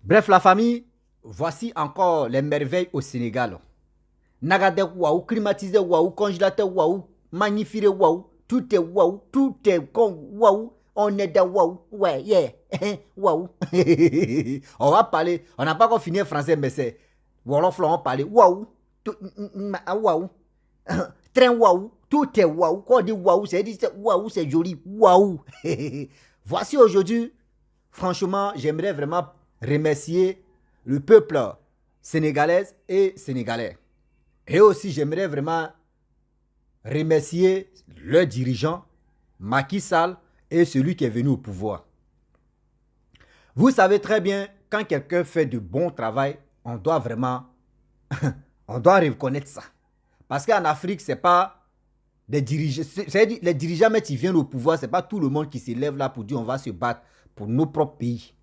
Bref, la famille, voici encore les merveilles au Sénégal. Nagadek waouh, climatisé waouh, congélateur waouh, magnifié waouh, tout est waouh, tout est waouh, on est de waouh, ouais, yeah, waouh. On va parler, on n'a pas encore fini en français, mais c'est Wolof, on va parler waouh, waouh, train waouh, tout est waouh. Quand on dit waouh, c'est joli, waouh. Voici aujourd'hui, franchement, j'aimerais vraiment remercier le peuple sénégalais et sénégalais. Et aussi, j'aimerais vraiment remercier le dirigeant, Macky Sall, et celui qui est venu au pouvoir. Vous savez très bien, quand quelqu'un fait du bon travail, on doit vraiment, on doit reconnaître ça. Parce qu'en Afrique, c'est pas des dirigeants, les dirigeants, mais qui viennent au pouvoir, c'est pas tout le monde qui se lève là pour dire on va se battre pour nos propres pays.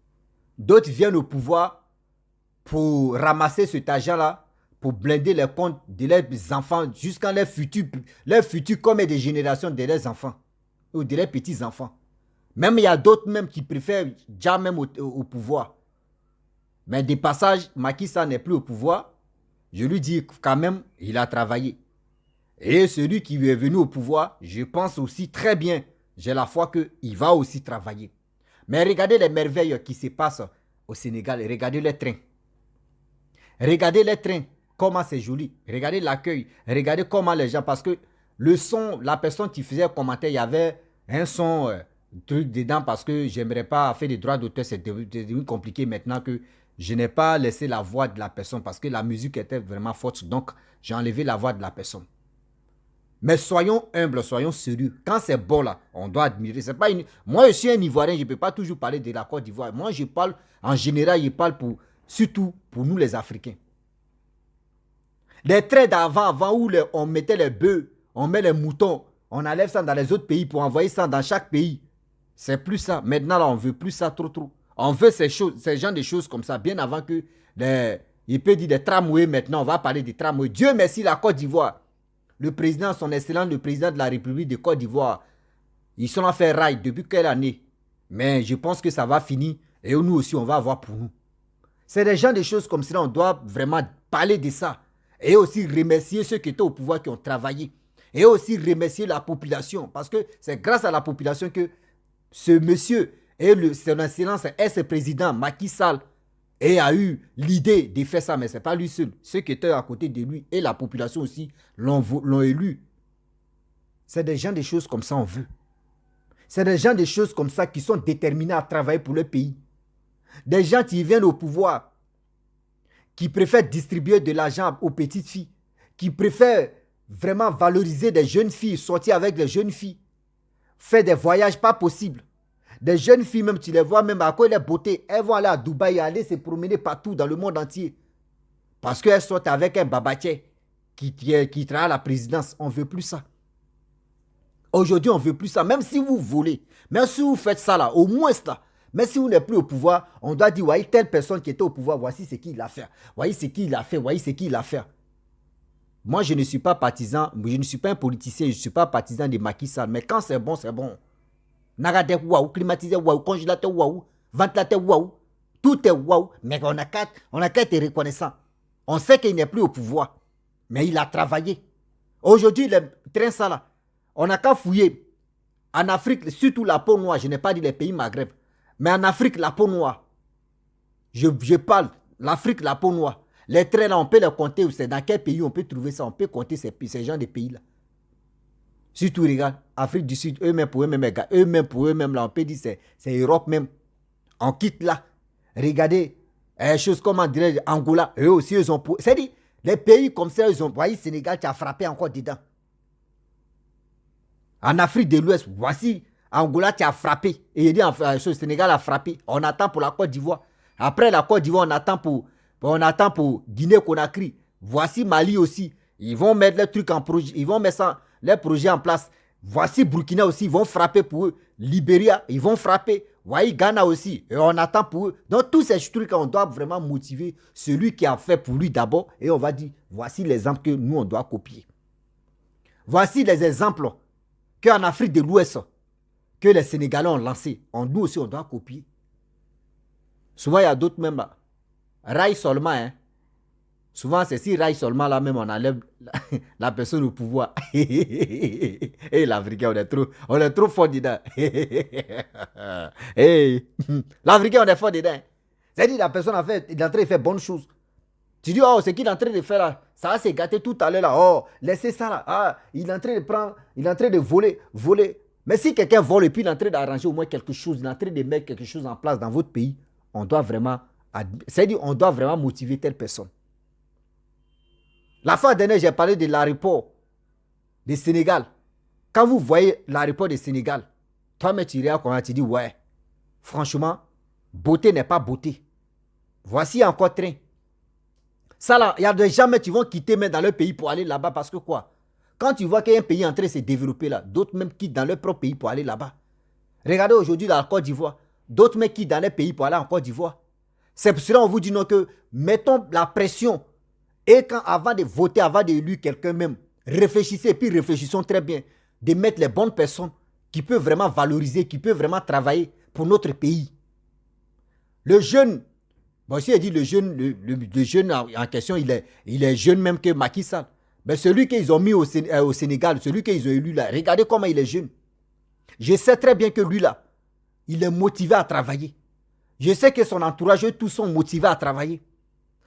D'autres viennent au pouvoir pour ramasser cet argent-là, pour blinder les comptes de leurs enfants jusqu'à leurs futurs comme des générations de leurs enfants ou de leurs petits-enfants. Même il y a d'autres même qui préfèrent déjà même au pouvoir. Mais des passages, Macky Sall n'est plus au pouvoir. Je lui dis quand même, il a travaillé. Et celui qui est venu au pouvoir, je pense aussi très bien, j'ai la foi qu'il va aussi travailler. Mais regardez les merveilles qui se passent au Sénégal. Regardez les trains. Regardez les trains, comment c'est joli. Regardez l'accueil. Regardez comment les gens, parce que le son, la personne qui faisait commenter, il y avait un son truc dedans parce que j'aimerais pas faire des droits d'auteur. C'est devenu compliqué maintenant que je n'ai pas laissé la voix de la personne parce que la musique était vraiment forte. Donc, j'ai enlevé la voix de la personne. Mais soyons humbles, soyons sérieux. Quand c'est bon là, on doit admirer. C'est pas une... Moi, je suis un Ivoirien, je ne peux pas toujours parler de la Côte d'Ivoire. Moi, je parle, en général, je parle surtout pour nous les Africains. Les traits d'avant, où on mettait les bœufs, on met les moutons, on enlève ça dans les autres pays pour envoyer ça dans chaque pays. C'est plus ça. Maintenant, là, on ne veut plus ça trop. On veut ces genres de choses comme ça, bien avant que il peut dire des tramways maintenant, on va parler des tramways. Dieu merci la Côte d'Ivoire. Le président, son excellence, le président de la République de Côte d'Ivoire, ils sont à faire rail depuis quelle année? Mais je pense que ça va finir et nous aussi, on va avoir pour nous. C'est des gens de choses comme ça, on doit vraiment parler de ça. Et aussi remercier ceux qui étaient au pouvoir, qui ont travaillé. Et aussi remercier la population. Parce que c'est grâce à la population que ce monsieur et son excellence est ce président, Macky Sall, et a eu l'idée de faire ça, mais ce n'est pas lui seul. Ceux qui étaient à côté de lui et la population aussi l'ont élu. C'est des gens, des choses comme ça, on veut. C'est des gens, des choses comme ça qui sont déterminés à travailler pour le pays. Des gens qui viennent au pouvoir, qui préfèrent distribuer de l'argent aux petites filles, qui préfèrent vraiment valoriser des jeunes filles, sortir avec des jeunes filles, faire des voyages pas possibles. Des jeunes filles, même tu les vois, même à quoi elles beauté, elles vont aller à Dubaï, aller se promener partout dans le monde entier. Parce qu'elles sortent avec un babatier qui travaille à la présidence. On ne veut plus ça. Aujourd'hui, on ne veut plus ça. Même si vous volez, même si vous faites ça là, au moins ça. Mais si vous n'êtes plus au pouvoir, on doit dire, voyez, telle personne qui était au pouvoir, voici ce qu'il a fait. Voyez ce qu'il a fait, voyez ce qu'il a fait. Moi, je ne suis pas partisan, je ne suis pas un politicien, je ne suis pas partisan de Macky Sall. Mais quand c'est bon, c'est bon. Nagadek waouh, climatisé waouh, congélateur waouh, ventilateur waouh, tout est waouh, mais on n'a qu'à être reconnaissant. On sait qu'il n'est plus au pouvoir, mais il a travaillé. Aujourd'hui, le train ça là, on n'a qu'à fouiller. En Afrique, surtout la peau noire, je n'ai pas dit les pays Maghreb, mais en Afrique, la peau noire, je parle, l'Afrique, la peau noire, les trains là, on peut les compter, c'est dans quel pays on peut trouver ça, on peut compter ces gens de pays là. Surtout, regarde, Afrique du Sud, eux-mêmes pour eux-mêmes, là, on peut dire c'est Europe même. On quitte là. Regardez, choses comme on dirait Angola, eux aussi, ils ont... C'est-à-dire, les pays comme ça, ils ont... Voyez, Sénégal, qui a frappé encore dedans. En Afrique de l'Ouest, voici, Angola, qui a frappé. Et il dit, Sénégal a frappé. On attend pour la Côte d'Ivoire. Après la Côte d'Ivoire, on attend pour Guinée-Conakry. Voici Mali aussi. Ils vont mettre les trucs en projet. Ils vont mettre ça... les projets en place. Voici Burkina aussi, ils vont frapper pour eux. Libéria, ils vont frapper. Voyez Ghana aussi, et on attend pour eux. Donc tous ces trucs, on doit vraiment motiver celui qui a fait pour lui d'abord. Et on va dire, voici les exemples que nous, on doit copier. Voici les exemples qu'en Afrique de l'Ouest, que les Sénégalais ont lancés. Nous aussi, on doit copier. Souvent, il y a d'autres même là. raille seulement, hein. Souvent, c'est si raille seulement là même, on enlève la personne au pouvoir. Et l'Africain, on est trop fort dedans. Hey. L'Africain, on est fort dedans. C'est-à-dire, la personne il est en train de faire bonne chose. Tu dis, oh, c'est qu'il est en train de faire là. Ça va se gâter tout à l'heure là. Oh, laissez ça là. Ah, il est en train de prendre, il est en train de voler. Mais si quelqu'un vole et puis il est en train d'arranger au moins quelque chose, il est en train de mettre quelque chose en place dans votre pays, on doit vraiment, c'est-à-dire, on doit vraiment motiver telle personne. La fois dernière, j'ai parlé de l'aéroport du Sénégal. Quand vous voyez l'aéroport du Sénégal, toi-même tu regardes comment tu dis, ouais, franchement, beauté n'est pas beauté. Voici encore train. Ça là, il y a des gens qui vont quitter même dans leur pays pour aller là-bas parce que quoi? Quand tu vois qu'il y a un pays en train de se développer là, d'autres même quittent dans leur propre pays pour aller là-bas. Regardez aujourd'hui dans la Côte d'Ivoire, d'autres même quittent dans leur pays pour aller en Côte d'Ivoire. C'est pour cela qu'on vous dit non que mettons la pression. Et quand avant de voter, avant d'élu quelqu'un même, réfléchissez et puis réfléchissons très bien de mettre les bonnes personnes qui peuvent vraiment valoriser, qui peuvent vraiment travailler pour notre pays. Le jeune, bon, si elle dit le jeune en question, il est jeune même que Macky Sall. Mais celui qu'ils ont mis au Sénégal, celui qu'ils ont élu là, regardez comment il est jeune. Je sais très bien que lui là, il est motivé à travailler. Je sais que son entourage, eux tous sont motivés à travailler.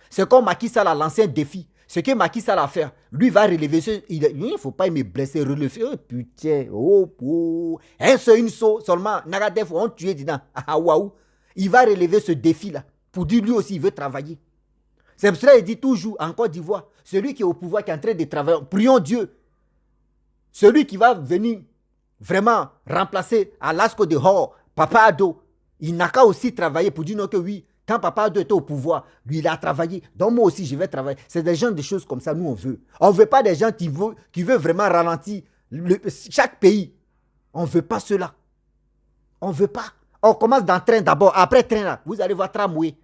C'est comme Macky Sall a lancé un défi. Ce que Macky Sall a fait, lui va relever ce. Il ne faut pas me blesser, relever. Oh putain, oh. Un seul, une seule, seulement, Nagadef, on tue dedans. Ah, waouh. Il va relever ce défi-là. Pour dire lui aussi, il veut travailler. C'est pour cela qu'il dit toujours, en Côte d'Ivoire, celui qui est au pouvoir, qui est en train de travailler, prions Dieu. Celui qui va venir vraiment remplacer Alasco de Hor, Papa Ado, il n'a qu'à aussi travailler pour dire non que oui. Quand Papa Ado était au pouvoir, lui, il a travaillé. Donc, moi aussi, je vais travailler. C'est des gens, des choses comme ça, nous, on veut. On ne veut pas des gens qui veulent vraiment ralentir chaque pays. On ne veut pas cela. On ne veut pas. On commence dans train d'abord. Après train, là, vous allez voir tramway.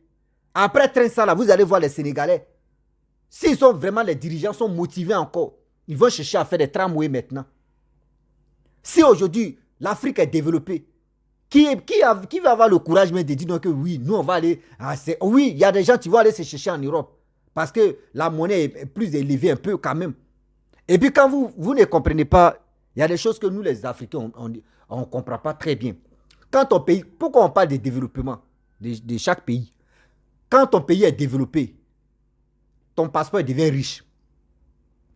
Après train, ça, là, vous allez voir les Sénégalais. S'ils sont vraiment, les dirigeants sont motivés encore, ils vont chercher à faire des tramways maintenant. Si aujourd'hui, l'Afrique est développée, qui va avoir le courage même de dire que oui, nous on va aller. Oui, il y a des gens qui vont aller se chercher en Europe parce que la monnaie est plus élevée un peu quand même. Et puis quand vous ne comprenez pas, il y a des choses que nous les Africains, on ne comprend pas très bien. Quand ton pays, pourquoi on parle de développement de chaque pays? Quand ton pays est développé, ton passeport devient riche.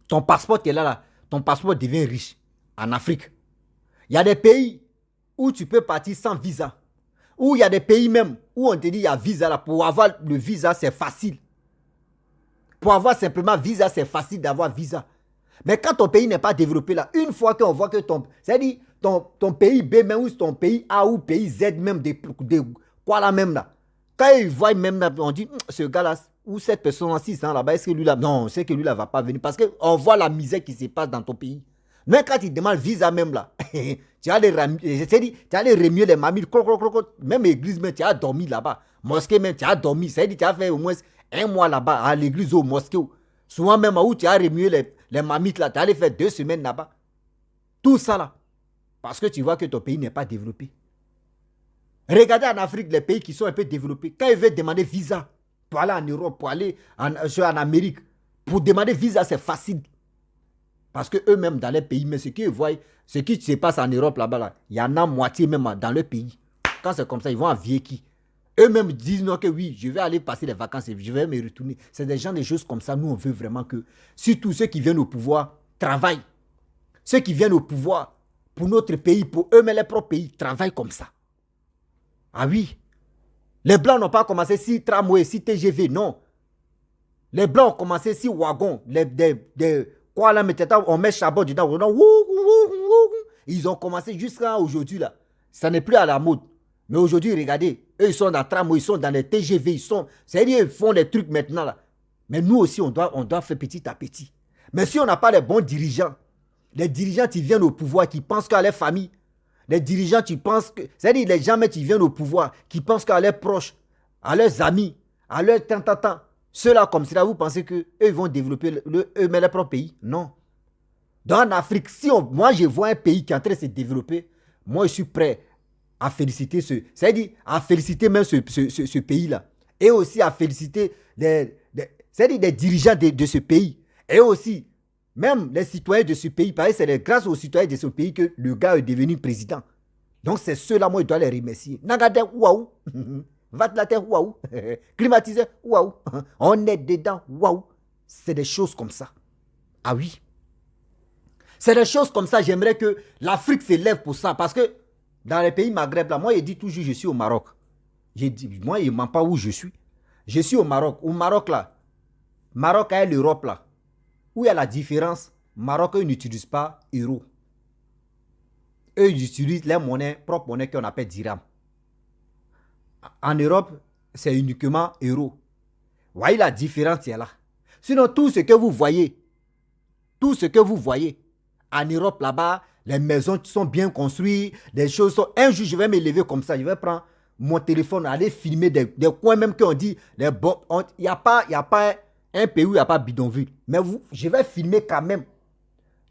Ton passeport qui est là, ton passeport devient riche en Afrique. Il y a des pays où tu peux partir sans visa. Où il y a des pays même où on te dit il y a visa là. Pour avoir le visa, c'est facile. Pour avoir simplement visa, c'est facile d'avoir visa. Mais quand ton pays n'est pas développé là, une fois qu'on voit que c'est-à-dire ton pays B même ou ton pays A ou pays Z même, quoi là même là. Quand ils voient même là, on dit, ce gars là, ou cette personne en 6 ans là-bas, est-ce que lui là, non, c'est que lui là va pas venir. Parce qu'on voit la misère qui se passe dans ton pays. Même quand il demande visa même là, tu as les remuer les mamies, même l'église, même tu as dormi là-bas. Mosquée même, tu as dormi. C'est-à-dire tu as fait au moins 1 mois là-bas à l'église ou au mosquée. Souvent même où tu as remué les mamites là, tu as allé faire 2 semaines là-bas. Tout ça là. Parce que tu vois que ton pays n'est pas développé. Regardez en Afrique les pays qui sont un peu développés. Quand ils veulent demander visa pour aller en Europe, pour aller en Amérique, pour demander visa, c'est facile. Parce qu'eux-mêmes, dans les pays, mais ce qu'ils voient, ce qui se passe en Europe là-bas, là, il y en a moitié même dans le pays. Quand c'est comme ça, ils vont envier qui? Eux-mêmes disent non que oui, je vais aller passer les vacances et je vais me retourner. C'est des gens, des choses comme ça. Nous, on veut vraiment que, surtout ceux qui viennent au pouvoir, travaillent. Ceux qui viennent au pouvoir pour notre pays, pour eux-mêmes, leur propre pays, travaillent comme ça. Ah oui. Les Blancs n'ont pas commencé si tramway, si TGV, non. Les Blancs ont commencé si wagon, quoi là, on met charbon dedans. Ils ont commencé jusqu'à aujourd'hui là. Ça n'est plus à la mode. Mais aujourd'hui, regardez, eux ils sont dans le tramway, ils sont dans les TGV, c'est-à-dire ils font des trucs maintenant là. Mais nous aussi, on doit faire petit à petit. Mais si on n'a pas les bons dirigeants, les dirigeants qui viennent au pouvoir, qui pensent qu'à leur famille, les dirigeants qui pensent que, c'est-à-dire les gens qui viennent au pouvoir, qui pensent qu'à leurs proches, à leurs amis, à leurs tant. Ceux-là, comme cela, vous pensez qu'eux vont développer eux-mêmes leur propre pays? Non. Dans l'Afrique, moi je vois un pays qui est en train de se développer, moi je suis prêt à féliciter c'est-à-dire à féliciter même ce pays-là. et aussi à féliciter c'est-à-dire des dirigeants de ce pays. Et aussi, même les citoyens de ce pays, parce que c'est grâce aux citoyens de ce pays que le gars est devenu président. Donc c'est ceux-là, moi, je dois les remercier. Nagade, waouh. Ventilateur, waouh. Climatiseur, waouh. On est dedans, waouh. C'est des choses comme ça. Ah oui. C'est des choses comme ça, j'aimerais que l'Afrique s'élève pour ça. Parce que dans les pays Maghreb, là, moi, je dis toujours, je suis au Maroc. Moi, il ne ment pas où je suis. Je suis au Maroc. Au Maroc, là, Maroc et l'Europe, là, où il y a la différence, Maroc, eux n'utilisent pas euro. Eux, ils utilisent leur monnaie, propre monnaie qu'on appelle dirham. En Europe, c'est uniquement euro. Vous voyez la différence, est là. Sinon, tout ce que vous voyez, en Europe, là-bas, les maisons sont bien construites, les choses sont... Un jour, je vais me lever comme ça, je vais prendre mon téléphone, aller filmer des coins même qu'on dit, il n'y a pas un pays où il n'y a pas bidonville. Mais je vais filmer quand même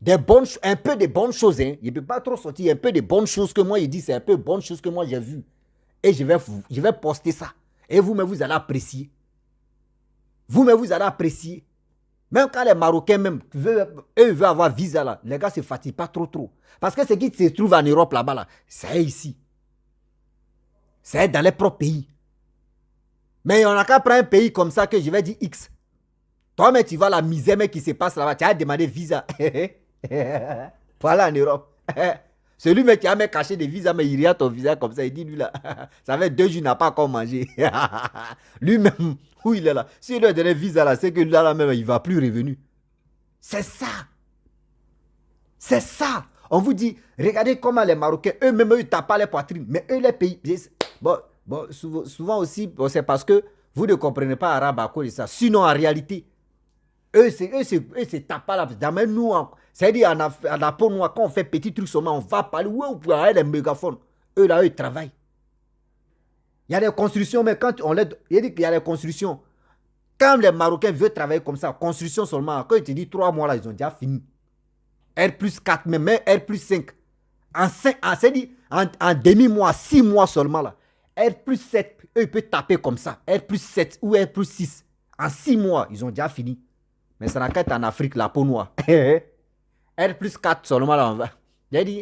un peu de bonnes choses. Hein. Il ne peut pas trop sortir, un peu de bonnes choses que moi, il dit, c'est un peu de bonnes choses que moi, j'ai vues. Et je vais poster ça. Et vous-même, vous allez apprécier. Vous-même, vous allez apprécier. Même quand les Marocains, même, eux, veulent avoir visa là, les gars ne se fatiguent pas trop. Parce que ce qui se trouve en Europe là-bas, là, c'est ici. C'est dans les propres pays. Mais on n'a qu'à prendre un pays comme ça que je vais dire X. Toi, mais tu vois la misère mais qui se passe là-bas, tu as demandé visa. Voilà en Europe. Celui qui a caché des visas, mais il regarde ton visa comme ça, il dit lui là, ça fait 2 jours, il n'a pas encore mangé. Lui-même, où il est là, s'il lui a donné visa là, c'est que là même, il ne va plus revenir. C'est ça. C'est ça. On vous dit, regardez comment les Marocains, eux-mêmes, ils tapent pas les poitrines. Mais eux, les pays, bon souvent aussi, c'est parce que vous ne comprenez pas arabe à cause de ça. Sinon, en réalité, eux, c'est tapent pas là. Même nous, c'est-à-dire en la peau noire, quand on fait petit truc seulement, on va parler, ouais, les mégaphones. Eux, là, eux, ils travaillent. Il y a des constructions, mais quand on les... Il dit qu'il y a des constructions. Quand les Marocains veulent travailler comme ça, construction seulement, quand ils te disent 3 mois là, ils ont déjà fini. R plus 4, même R plus 5. En demi-mois, 6 mois seulement là. R plus 7, eux, ils peuvent taper comme ça. R plus 7 ou R plus 6. En 6 mois, ils ont déjà fini. Mais ça n'a qu'à être en Afrique, la peau noire. R plus 4 seulement là, on va. J'ai dit,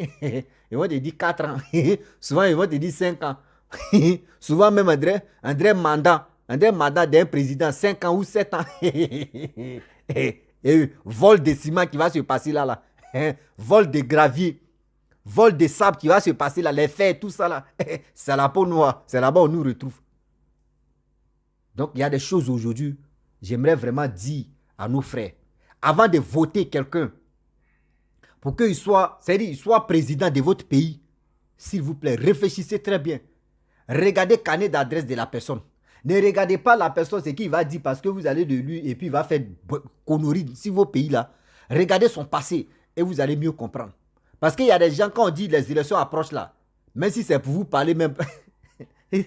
ils vont te dire 4 ans. Souvent, ils vont te dire 5 ans. Souvent, même André mandat d'un président, 5 ans ou 7 ans. Et vol de ciment qui va se passer là. Vol de gravier. Vol de sable qui va se passer là. Les fers, tout ça là. C'est la peau noire. C'est là-bas où on nous retrouve. Donc, il y a des choses aujourd'hui. J'aimerais vraiment dire à nos frères, avant de voter quelqu'un, pour qu'il soit, c'est-à-dire, il soit président de votre pays, s'il vous plaît, réfléchissez très bien. Regardez le carnet d'adresse de la personne. Ne regardez pas la personne, ce qu'il va dire parce que vous allez de lui et puis il va faire conneries sur vos pays là. Regardez son passé et vous allez mieux comprendre. Parce qu'il y a des gens, quand on dit les élections approchent là, même si c'est pour vous parler même... si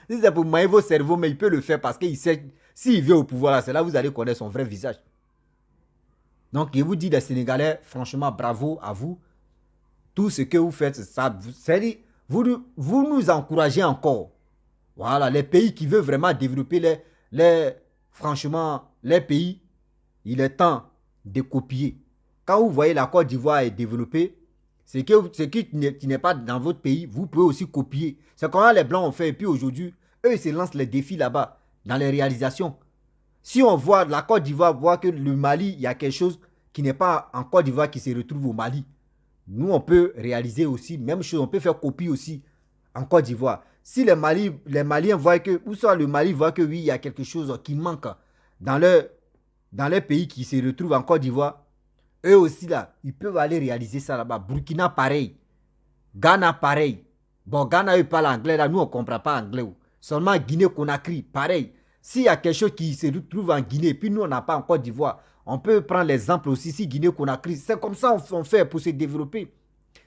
c'est pour mailler vos cerveaux, mais il peut le faire parce qu'il sait, s'il vient au pouvoir là, c'est là que vous allez connaître son vrai visage. Donc, je vous dis les Sénégalais, franchement, bravo à vous. Tout ce que vous faites, ça, c'est-à-dire, vous nous encouragez encore. Voilà, les pays qui veulent vraiment développer franchement, les pays, il est temps de copier. Quand vous voyez la Côte d'Ivoire est développée, ce qui n'est pas dans votre pays, vous pouvez aussi copier. C'est comment les Blancs ont fait. Et puis aujourd'hui, eux, ils se lancent les défis là-bas, dans les réalisations. Si on voit la Côte d'Ivoire, voit que le Mali, il y a quelque chose qui n'est pas en Côte d'Ivoire qui se retrouve au Mali. Nous, on peut réaliser aussi, même chose, on peut faire copie aussi en Côte d'Ivoire. Si les Maliens voient que, ou soit le Mali voit que oui, il y a quelque chose qui manque dans les pays qui se retrouvent en Côte d'Ivoire, eux aussi là, ils peuvent aller réaliser ça là-bas. Burkina pareil, Ghana pareil. Bon, Ghana eux parlent anglais là, nous on ne comprend pas anglais. Seulement Guinée-Conakry, pareil. S'il y a quelque chose qui se retrouve en Guinée, puis nous on n'a pas en Côte d'Ivoire, on peut prendre l'exemple aussi si Guinée-Conakry. C'est comme ça on fait pour se développer.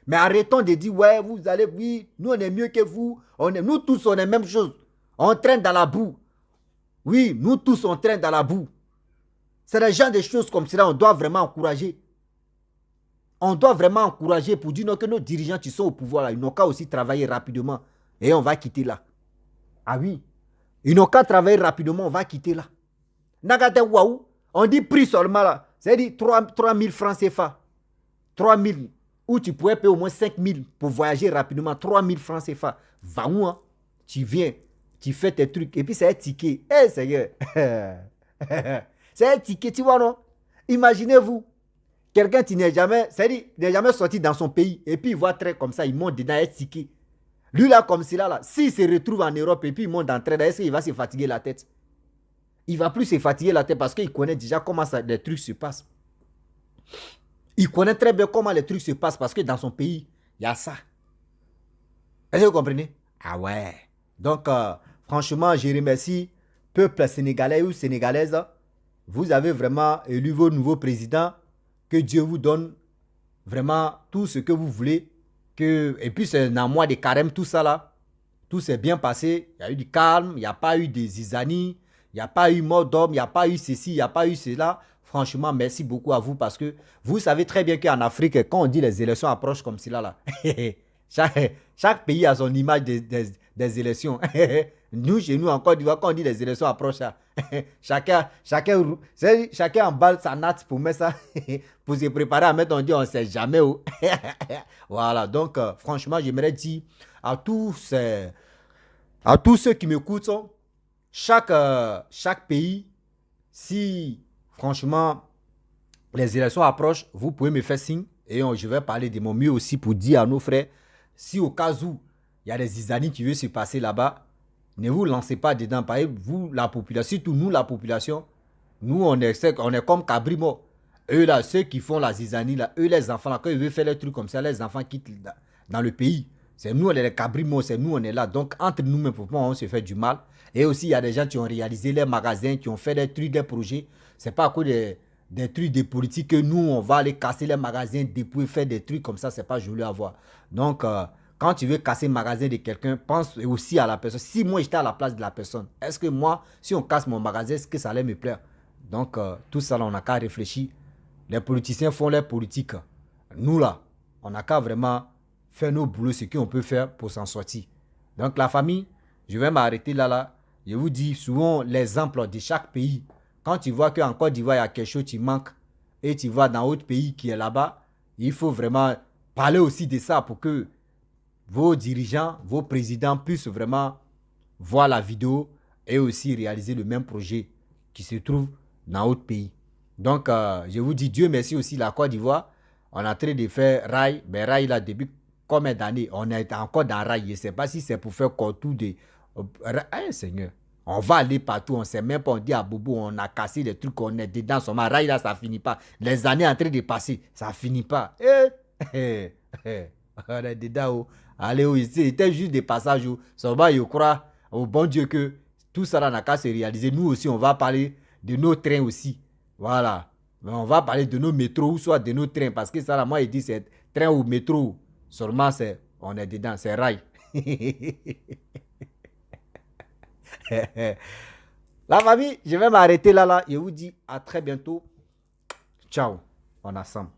Mais arrêtons de dire, ouais, vous allez, oui, nous on est mieux que vous. Nous tous on est la même chose. On traîne dans la boue. Oui, nous tous on traîne dans la boue. C'est le genre de choses comme cela, on doit vraiment encourager. On doit vraiment encourager pour dire non, que nos dirigeants qui sont au pouvoir, là, ils n'ont qu'à aussi travailler rapidement. Et on va quitter là. Ah oui. Ils n'ont qu'à travailler rapidement, on va quitter là. Nagate waouh, on dit prix seulement là. C'est-à-dire 3 000 francs CFA. 3 000, ou tu pourrais payer au moins 5 000 pour voyager rapidement. 3 000 francs CFA. Va où, hein? Tu viens, tu fais tes trucs, et puis c'est un ticket. Eh, hey, Seigneur. C'est un ticket, tu vois, non? Imaginez-vous, quelqu'un qui n'est jamais, c'est-à-dire, n'est jamais sorti dans son pays, et puis il voit très comme ça, il monte dedans un ticket. Lui, là, comme cela, là, s'il se retrouve en Europe, et puis il monte dans train, est-ce qu'il va se fatiguer la tête? Il ne va plus se fatiguer la tête parce qu'il connaît déjà comment ça, les trucs se passent. Il connaît très bien comment les trucs se passent parce que dans son pays, il y a ça. Est-ce que vous comprenez? Ah ouais. Donc, franchement, je remercie peuple sénégalais ou sénégalaise. Vous avez vraiment élu vos nouveaux présidents. Que Dieu vous donne vraiment tout ce que vous voulez. Et puis, c'est dans mois de carême, tout ça là. Tout s'est bien passé. Il y a eu du calme. Il n'y a pas eu des zizanies. Il n'y a pas eu mort d'homme. Il n'y a pas eu ceci. Il n'y a pas eu cela. Franchement, merci beaucoup à vous parce que vous savez très bien qu'en Afrique, quand on dit les élections approchent comme cela là, chaque pays a son image des élections. Nous, chez nous, en Côte d'Ivoire, quand on dit les élections approchent, chacun emballe sa natte pour mettre ça, pour se préparer à mettre, on dit on ne sait jamais où. Voilà, donc franchement, j'aimerais dire à tous ceux qui m'écoutent, chaque pays, si franchement les élections approchent, vous pouvez me faire signe et je vais parler de mon mieux aussi pour dire à nos frères, si au cas où il y a des zizanies qui veulent se passer là-bas, ne vous lancez pas dedans. Par exemple, vous, la population, surtout nous, la population, nous, on est comme Cabrimo. Eux, là, ceux qui font la zizanie, là, eux, les enfants, là, quand ils veulent faire les trucs comme ça, les enfants quittent dans le pays. C'est nous, on est les Cabrimo, c'est nous, on est là. Donc, entre nous-mêmes, on se fait du mal. Et aussi, il y a des gens qui ont réalisé les magasins, qui ont fait des trucs, des projets. C'est pas à cause des trucs de politique que nous, on va aller casser les magasins, dépouiller, faire des trucs comme ça, c'est pas joli à voir. Donc, quand tu veux casser le magasin de quelqu'un, pense aussi à la personne. Si moi, j'étais à la place de la personne, est-ce que moi, si on casse mon magasin, est-ce que ça allait me plaire? Donc, tout ça, là, on n'a qu'à réfléchir. Les politiciens font leur politique. Nous, là, on n'a qu'à vraiment faire nos boulots, ce qu'on peut faire pour s'en sortir. Donc, la famille, je vais m'arrêter là. Je vous dis souvent l'exemple de chaque pays. Quand tu vois qu'en Côte d'Ivoire, il y a quelque chose qui manque et tu vas dans autre pays qui est là-bas, il faut vraiment parler aussi de ça pour que vos dirigeants, vos présidents puissent vraiment voir la vidéo et aussi réaliser le même projet qui se trouve dans autre pays. Donc, je vous dis Dieu merci aussi la Côte d'Ivoire. On est en train de faire rail, mais rail là, depuis combien d'années? On est encore dans rail. Je ne sais pas si c'est pour faire tout de... Seigneur, on va aller partout, on ne sait même pas, on dit à Bobo, on a cassé des trucs, on est dedans, son rail là, ça ne finit pas. Les années en train de passer, ça ne finit pas. On est dedans. Allez, c'était juste des passages où seulement je crois au bon Dieu que tout ça n'a qu'à se réaliser. Nous aussi, on va parler de nos trains aussi. Voilà. Mais on va parler de nos métros ou soit de nos trains parce que ça, là, moi, il dit c'est train ou métro. Seulement, on est dedans, c'est rail. La famille, je vais m'arrêter là. Je vous dis à très bientôt. Ciao. On assemble.